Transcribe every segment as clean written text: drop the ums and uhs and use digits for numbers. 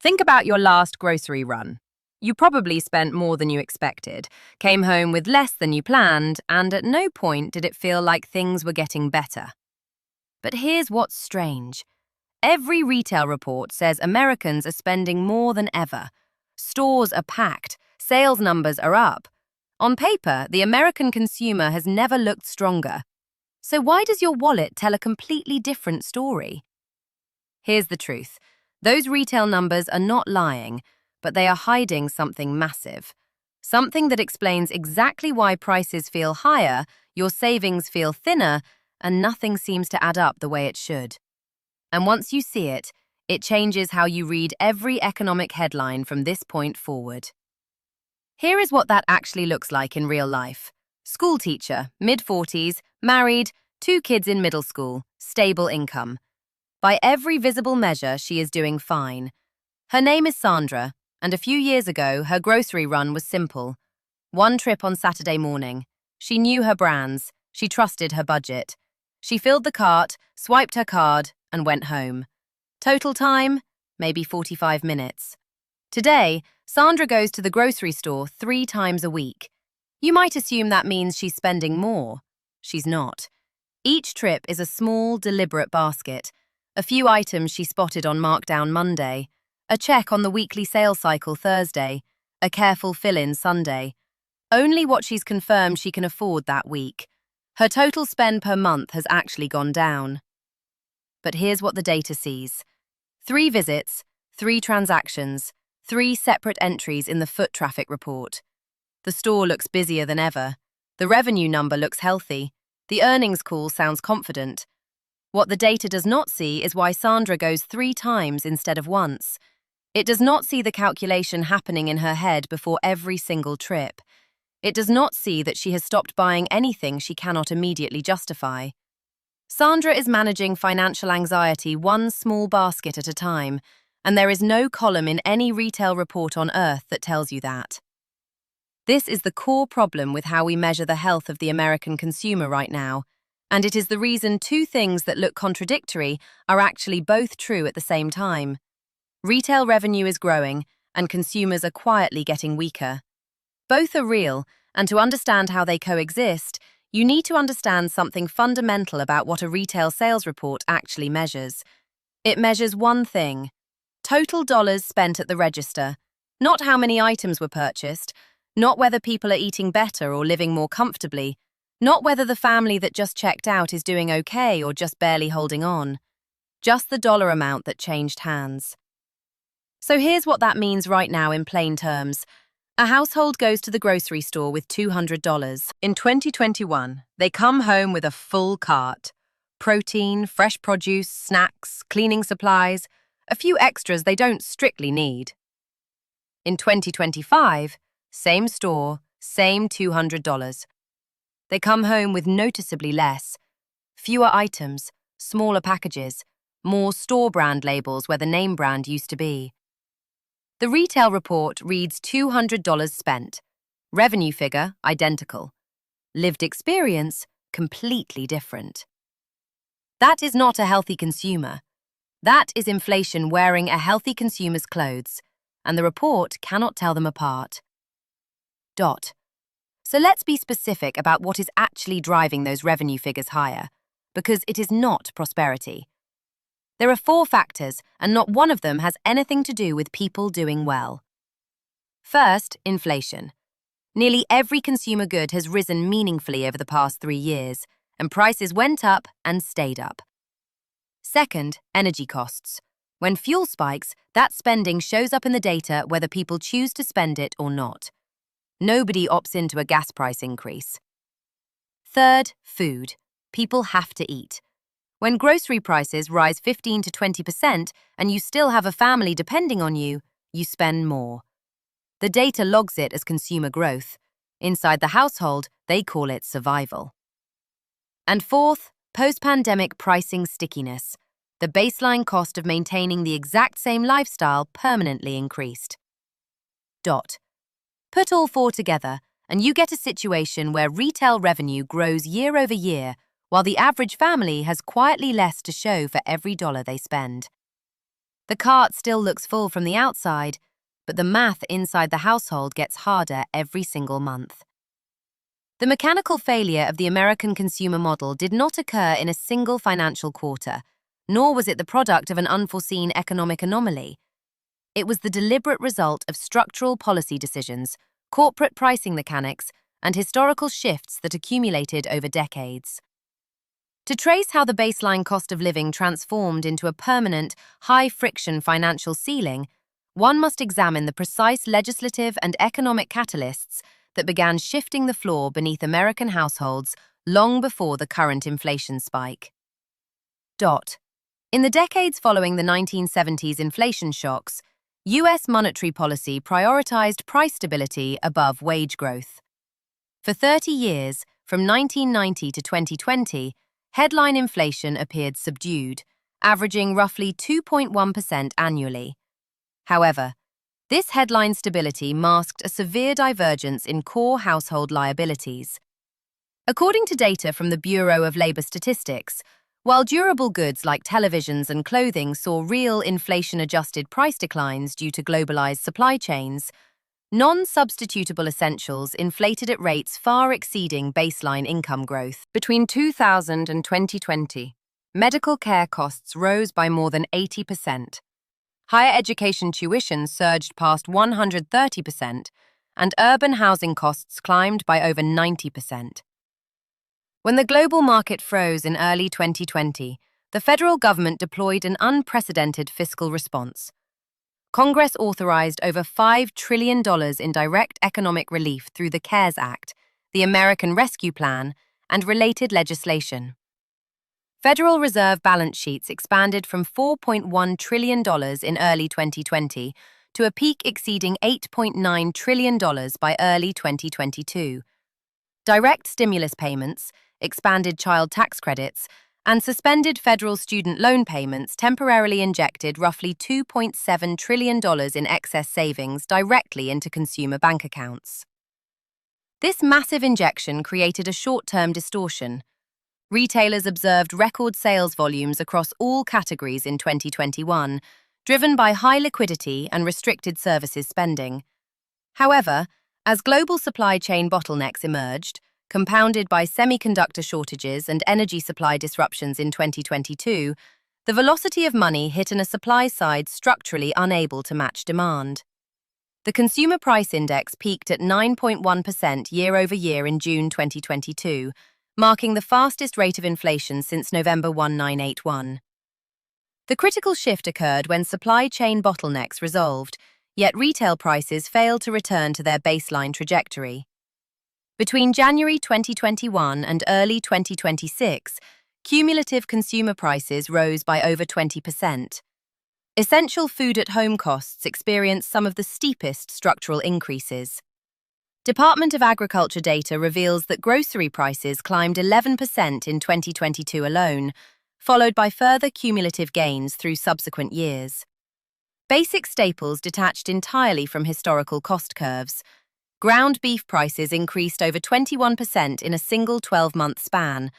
Think about your last grocery run. You probably spent more than you expected, came home with less than you planned, and at no point did it feel like things were getting better. But here's what's strange. Every retail report says Americans are spending more than ever. Stores are packed, sales numbers are up. On paper, the American consumer has never looked stronger. So why does your wallet tell a completely different story? Here's the truth. Those retail numbers are not lying, but they are hiding something massive. Something that explains exactly why prices feel higher, your savings feel thinner, and nothing seems to add up the way it should. And once you see it, it changes how you read every economic headline from this point forward. Here is what that actually looks like in real life. School teacher, mid-40s, married, 2 kids in middle school, stable income. By every visible measure, she is doing fine. Her name is Sandra, and a few years ago, her grocery run was simple. 1 trip on Saturday morning. She knew her brands. She trusted her budget. She filled the cart, swiped her card, and went home. Total time? Maybe 45 minutes. Today, Sandra goes to the grocery store 3 times a week. You might assume that means she's spending more. She's not. Each trip is a small, deliberate basket. A few items she spotted on markdown Monday, a check on the weekly sale cycle Thursday, a careful fill-in Sunday. Only what she's confirmed she can afford that week. Her total spend per month has actually gone down. But here's what the data sees. 3 visits, 3 transactions, 3 separate entries in the foot traffic report. The store looks busier than ever. The revenue number looks healthy. The earnings call sounds confident. What the data does not see is why Sandra goes 3 times instead of once. It does not see the calculation happening in her head before every single trip. It does not see that she has stopped buying anything she cannot immediately justify. Sandra is managing financial anxiety 1 small basket at a time, and there is no column in any retail report on earth that tells you that. This is the core problem with how we measure the health of the American consumer right now. And it is the reason 2 things that look contradictory are actually both true at the same time. Retail revenue is growing, and consumers are quietly getting weaker. Both are real, and to understand how they coexist, you need to understand something fundamental about what a retail sales report actually measures. It measures one thing: total dollars spent at the register, not how many items were purchased, not whether people are eating better or living more comfortably, not whether the family that just checked out is doing okay or just barely holding on. Just the dollar amount that changed hands. So here's what that means right now in plain terms. A household goes to the grocery store with $200. In 2021, they come home with a full cart. Protein, fresh produce, snacks, cleaning supplies, a few extras they don't strictly need. In 2025, same store, same $200. They come home with noticeably less. Fewer items, smaller packages, more store brand labels where the name brand used to be. The retail report reads $200 spent. Revenue figure, identical. Lived experience, completely different. That is not a healthy consumer. That is inflation wearing a healthy consumer's clothes, and the report cannot tell them apart. So let's be specific about what is actually driving those revenue figures higher, because it is not prosperity. There are 4 factors, and not one of them has anything to do with people doing well. First, inflation. Nearly every consumer good has risen meaningfully over the past 3 years, and prices went up and stayed up. Second, energy costs. When fuel spikes, that spending shows up in the data whether people choose to spend it or not. Nobody opts into a gas price increase. Third, food. People have to eat. When grocery prices rise 15 to 20% and you still have a family depending on you, you spend more. The data logs it as consumer growth. Inside the household, they call it survival. And fourth, post-pandemic pricing stickiness. The baseline cost of maintaining the exact same lifestyle permanently increased. Put all 4 together, and you get a situation where retail revenue grows year over year, while the average family has quietly less to show for every dollar they spend. The cart still looks full from the outside, but the math inside the household gets harder every single month. The mechanical failure of the American consumer model did not occur in a single financial quarter, nor was it the product of an unforeseen economic anomaly. It was the deliberate result of structural policy decisions, corporate pricing mechanics, and historical shifts that accumulated over decades. To trace how the baseline cost of living transformed into a permanent, high-friction financial ceiling, one must examine the precise legislative and economic catalysts that began shifting the floor beneath American households long before the current inflation spike. In the decades following the 1970s inflation shocks, U.S. monetary policy prioritized price stability above wage growth. For 30 years, from 1990 to 2020, headline inflation appeared subdued, averaging roughly 2.1% annually. However, this headline stability masked a severe divergence in core household liabilities. According to data from the Bureau of Labor Statistics, while durable goods like televisions and clothing saw real inflation-adjusted price declines due to globalized supply chains, non-substitutable essentials inflated at rates far exceeding baseline income growth. Between 2000 and 2020, medical care costs rose by more than 80%. Higher education tuition surged past 130%, and urban housing costs climbed by over 90%. When the global market froze in early 2020, the federal government deployed an unprecedented fiscal response. Congress authorized over $5 trillion in direct economic relief through the CARES Act, the American Rescue Plan, and related legislation. Federal Reserve balance sheets expanded from $4.1 trillion in early 2020 to a peak exceeding $8.9 trillion by early 2022. Direct stimulus payments, expanded child tax credits, and suspended federal student loan payments temporarily injected roughly $2.7 trillion in excess savings directly into consumer bank accounts. This massive injection created a short-term distortion. Retailers observed record sales volumes across all categories in 2021, driven by high liquidity and restricted services spending. However, as global supply chain bottlenecks emerged, compounded by semiconductor shortages and energy supply disruptions in 2022, the velocity of money hit a supply side structurally unable to match demand. The Consumer Price Index peaked at 9.1% year-over-year in June 2022, marking the fastest rate of inflation since November 1981. The critical shift occurred when supply chain bottlenecks resolved, yet retail prices failed to return to their baseline trajectory. Between January 2021 and early 2026, cumulative consumer prices rose by over 20%. Essential food-at-home costs experienced some of the steepest structural increases. Department of Agriculture data reveals that grocery prices climbed 11% in 2022 alone, followed by further cumulative gains through subsequent years. Basic staples detached entirely from historical cost curves. Ground beef prices increased over 21% in a single 12-month span,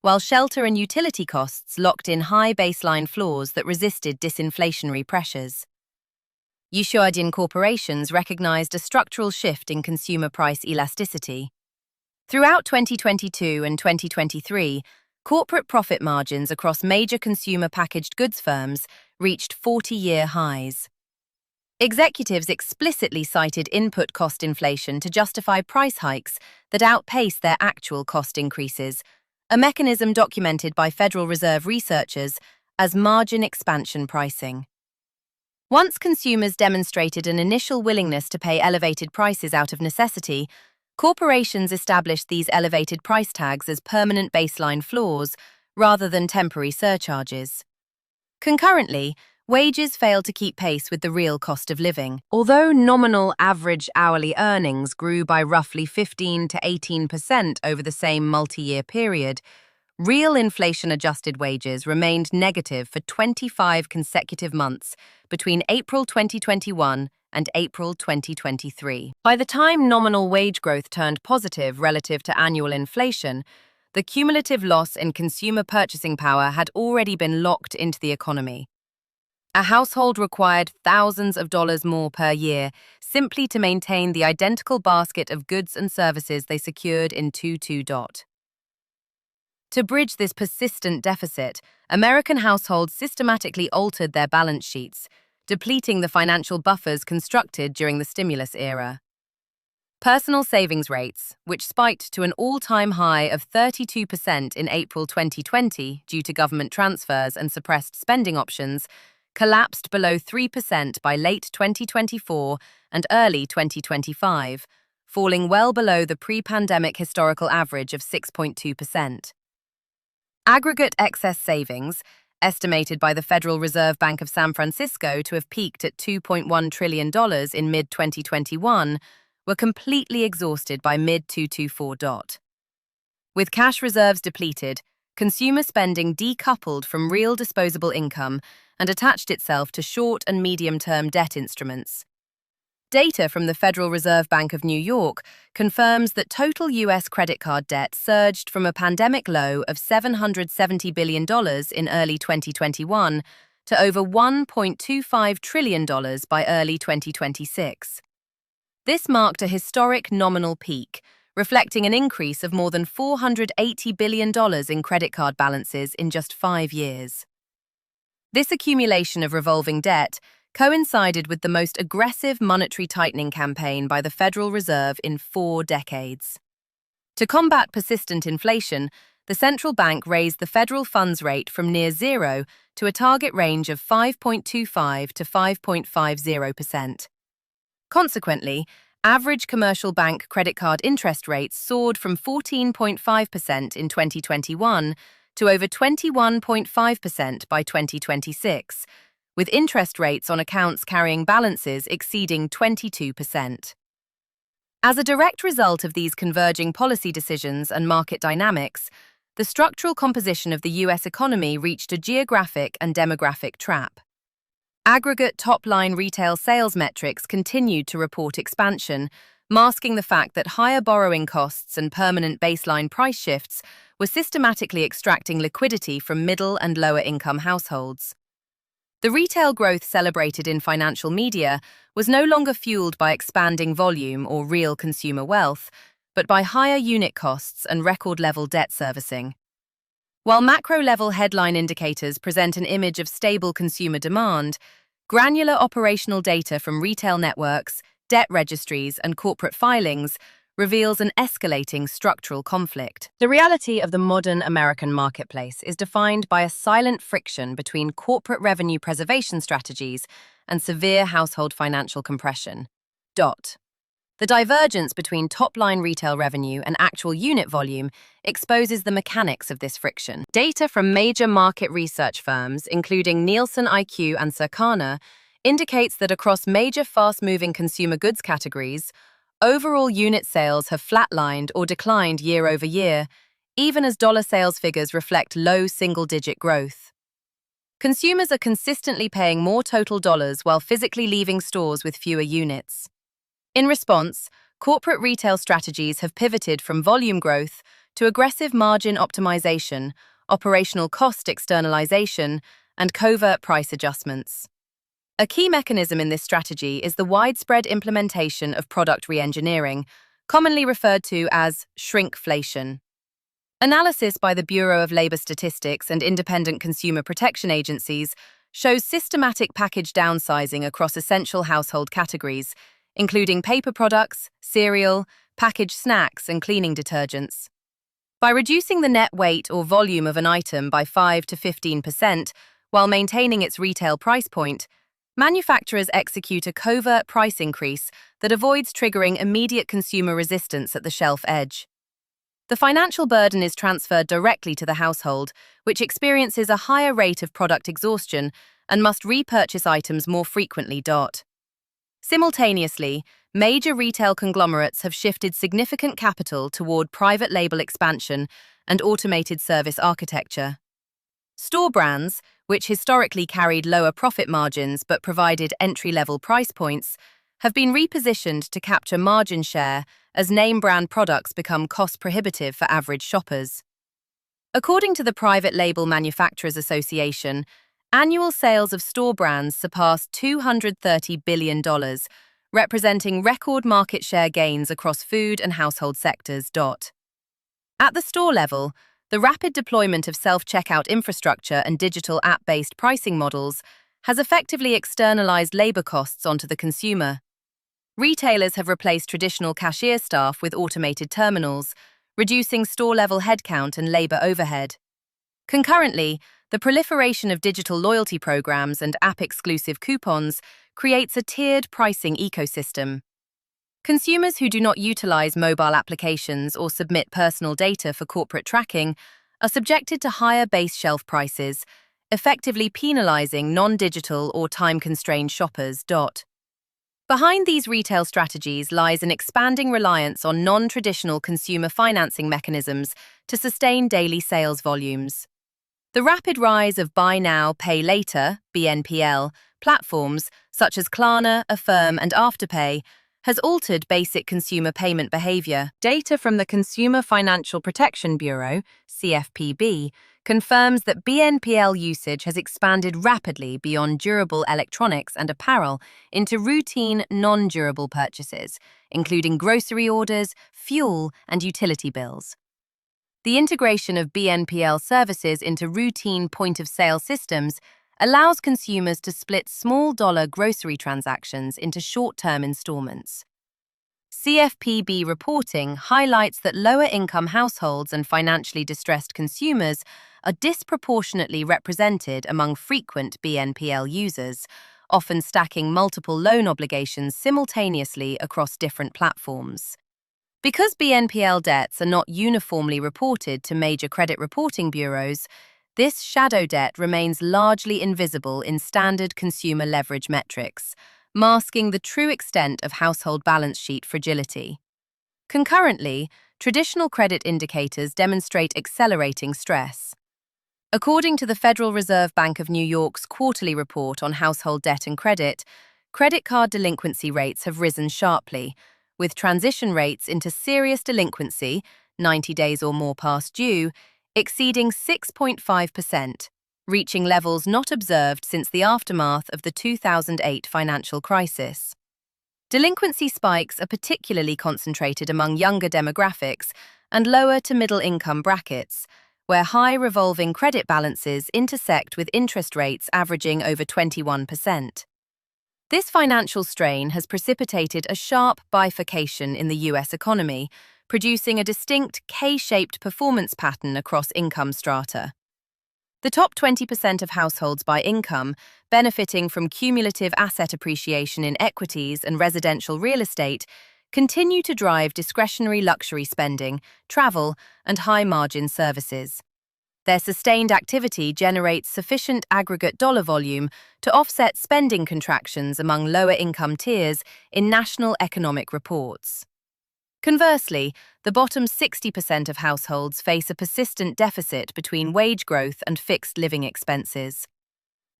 while shelter and utility costs locked in high baseline floors that resisted disinflationary pressures. Yushioadin corporations recognized a structural shift in consumer price elasticity. Throughout 2022 and 2023, corporate profit margins across major consumer packaged goods firms reached 40-year highs. Executives explicitly cited input cost inflation to justify price hikes that outpaced their actual cost increases, a mechanism documented by Federal Reserve researchers as margin expansion pricing. Once consumers demonstrated an initial willingness to pay elevated prices out of necessity, corporations established these elevated price tags as permanent baseline floors rather than temporary surcharges. Concurrently, wages failed to keep pace with the real cost of living. Although nominal average hourly earnings grew by roughly 15 to 18% over the same multi-year period, real inflation-adjusted wages remained negative for 25 consecutive months between April 2021 and April 2023. By the time nominal wage growth turned positive relative to annual inflation, the cumulative loss in consumer purchasing power had already been locked into the economy. A household required thousands of dollars more per year simply to maintain the identical basket of goods and services they secured in 22. To bridge this persistent deficit, American households systematically altered their balance sheets, depleting the financial buffers constructed during the stimulus era. Personal savings rates, which spiked to an all-time high of 32% in April 2020 due to government transfers and suppressed spending options, collapsed below 3% by late 2024 and early 2025, falling well below the pre-pandemic historical average of 6.2%. Aggregate excess savings, estimated by the Federal Reserve Bank of San Francisco to have peaked at $2.1 trillion in mid-2021, were completely exhausted by mid-2024. With cash reserves depleted, consumer spending decoupled from real disposable income and attached itself to short and medium-term debt instruments. Data from the Federal Reserve Bank of New York confirms that total U.S. credit card debt surged from a pandemic low of $770 billion in early 2021 to over $1.25 trillion by early 2026. This marked a historic nominal peak, reflecting an increase of more than $480 billion in credit card balances in just 5 years. This accumulation of revolving debt coincided with the most aggressive monetary tightening campaign by the Federal Reserve in 4 decades. To combat persistent inflation, the central bank raised the federal funds rate from near zero to a target range of 5.25 to 5.50%. Consequently, average commercial bank credit card interest rates soared from 14.5% in 2021 to over 21.5% by 2026, with interest rates on accounts carrying balances exceeding 22%. As a direct result of these converging policy decisions and market dynamics, the structural composition of the U.S. economy reached a geographic and demographic trap. Aggregate top-line retail sales metrics continued to report expansion, masking the fact that higher borrowing costs and permanent baseline price shifts were systematically extracting liquidity from middle and lower-income households. The retail growth celebrated in financial media was no longer fueled by expanding volume or real consumer wealth, but by higher unit costs and record-level debt servicing. While macro-level headline indicators present an image of stable consumer demand, granular operational data from retail networks, debt registries, and corporate filings reveals an escalating structural conflict. The reality of the modern American marketplace is defined by a silent friction between corporate revenue preservation strategies and severe household financial compression. The divergence between top-line retail revenue and actual unit volume exposes the mechanics of this friction. Data from major market research firms, including Nielsen IQ and Circana, indicates that across major fast-moving consumer goods categories, overall unit sales have flatlined or declined year over year, even as dollar sales figures reflect low single-digit growth. Consumers are consistently paying more total dollars while physically leaving stores with fewer units. In response, corporate retail strategies have pivoted from volume growth to aggressive margin optimization, operational cost externalization, and covert price adjustments. A key mechanism in this strategy is the widespread implementation of product re-engineering, commonly referred to as shrinkflation. Analysis by the Bureau of Labor Statistics and independent consumer protection agencies shows systematic package downsizing across essential household categories, including paper products, cereal, packaged snacks, and cleaning detergents. By reducing the net weight or volume of an item by 5 to 15% while maintaining its retail price point, manufacturers execute a covert price increase that avoids triggering immediate consumer resistance at the shelf edge. The financial burden is transferred directly to the household, which experiences a higher rate of product exhaustion and must repurchase items more frequently. Simultaneously, major retail conglomerates have shifted significant capital toward private label expansion and automated service architecture. Store brands, which historically carried lower profit margins but provided entry-level price points, have been repositioned to capture margin share as name-brand products become cost-prohibitive for average shoppers. According to the Private Label Manufacturers Association, Annual sales of store brands surpassed $230 billion, representing record market share gains across food and household sectors. At the store level, the rapid deployment of self-checkout infrastructure and digital app-based pricing models has effectively externalized labor costs onto the consumer. Retailers have replaced traditional cashier staff with automated terminals, reducing store-level headcount and labor overhead. Concurrently, the proliferation of digital loyalty programs and app-exclusive coupons creates a tiered pricing ecosystem. Consumers who do not utilize mobile applications or submit personal data for corporate tracking are subjected to higher base shelf prices, effectively penalizing non-digital or time-constrained shoppers. Behind these retail strategies lies an expanding reliance on non-traditional consumer financing mechanisms to sustain daily sales volumes. The rapid rise of Buy Now, Pay Later (BNPL) platforms such as Klarna, Affirm, and Afterpay has altered basic consumer payment behavior. Data from the Consumer Financial Protection Bureau (CFPB) confirms that BNPL usage has expanded rapidly beyond durable electronics and apparel into routine, non-durable purchases, including grocery orders, fuel, and utility bills. The integration of BNPL services into routine point-of-sale systems allows consumers to split small-dollar grocery transactions into short-term installments. CFPB reporting highlights that lower-income households and financially distressed consumers are disproportionately represented among frequent BNPL users, often stacking multiple loan obligations simultaneously across different platforms. Because BNPL debts are not uniformly reported to major credit reporting bureaus, this shadow debt remains largely invisible in standard consumer leverage metrics, masking the true extent of household balance sheet fragility. Concurrently, traditional credit indicators demonstrate accelerating stress. According to the Federal Reserve Bank of New York's quarterly report on household debt and credit card delinquency rates have risen sharply, with transition rates into serious delinquency, 90 days or more past due, exceeding 6.5%, reaching levels not observed since the aftermath of the 2008 financial crisis. Delinquency spikes are particularly concentrated among younger demographics and lower to middle income brackets, where high revolving credit balances intersect with interest rates averaging over 21%. This financial strain has precipitated a sharp bifurcation in the US economy, producing a distinct K-shaped performance pattern across income strata. The top 20% of households by income, benefiting from cumulative asset appreciation in equities and residential real estate, continue to drive discretionary luxury spending, travel, and high-margin services. Their sustained activity generates sufficient aggregate dollar volume to offset spending contractions among lower-income tiers in national economic reports. Conversely, the bottom 60% of households face a persistent deficit between wage growth and fixed living expenses.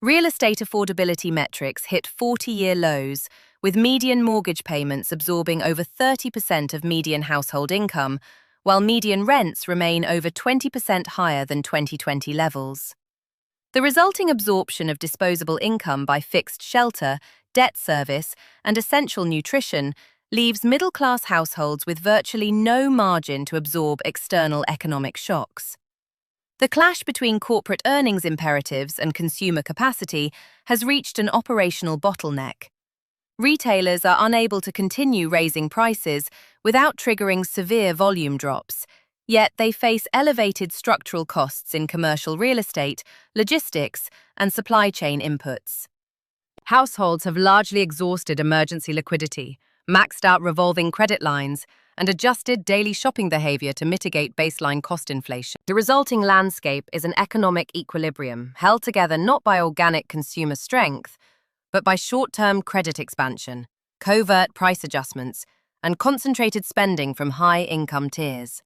Real estate affordability metrics hit 40-year lows, with median mortgage payments absorbing over 30% of median household income, while median rents remain over 20% higher than 2020 levels. The resulting absorption of disposable income by fixed shelter, debt service, and essential nutrition leaves middle-class households with virtually no margin to absorb external economic shocks. The clash between corporate earnings imperatives and consumer capacity has reached an operational bottleneck. Retailers are unable to continue raising prices without triggering severe volume drops, yet they face elevated structural costs in commercial real estate, logistics, and supply chain inputs. Households have largely exhausted emergency liquidity, maxed out revolving credit lines, and adjusted daily shopping behavior to mitigate baseline cost inflation. The resulting landscape is an economic equilibrium held together not by organic consumer strength, but by short-term credit expansion, covert price adjustments, and concentrated spending from high-income tiers.